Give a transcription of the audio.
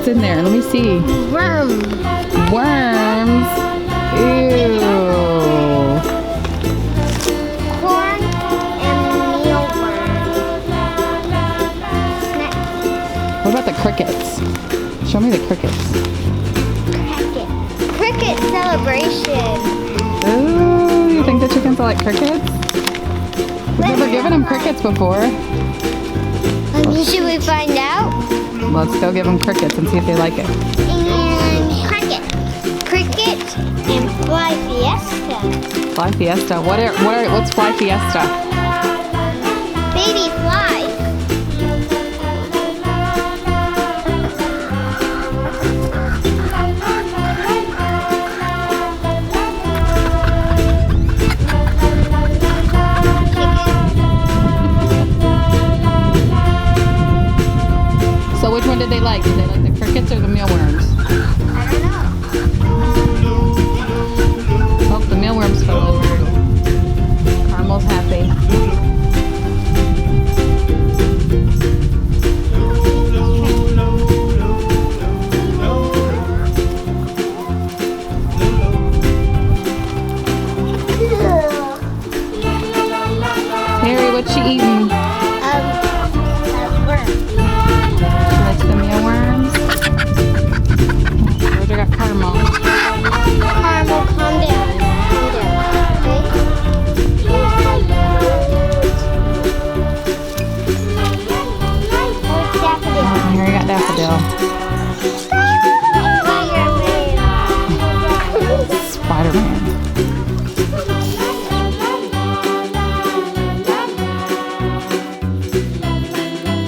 What's in there? Let me see. Worm. Worms. Ew. Corn and mealworm. What about the crickets? Show me the crickets. Cricket celebration. Ooh, you think the chickens are like crickets? We've never given them crickets before. Should we find out? Let's go give them crickets and see if they like it. And cricket and fly fiesta. Fly Fiesta. What's Fly Fiesta? Baby flies. So which one did they like? Did they like the crickets or the mealworms? I don't know. Oh, the mealworms fell over. Caramel's happy. Harry, what's she eating? Worm. She likes the mealworms. Georgia got caramel. Caramel, calm down. Calm down. Okay? Oh, daffodil. Oh, Harry got daffodil. Spider-Man. Spider-Man.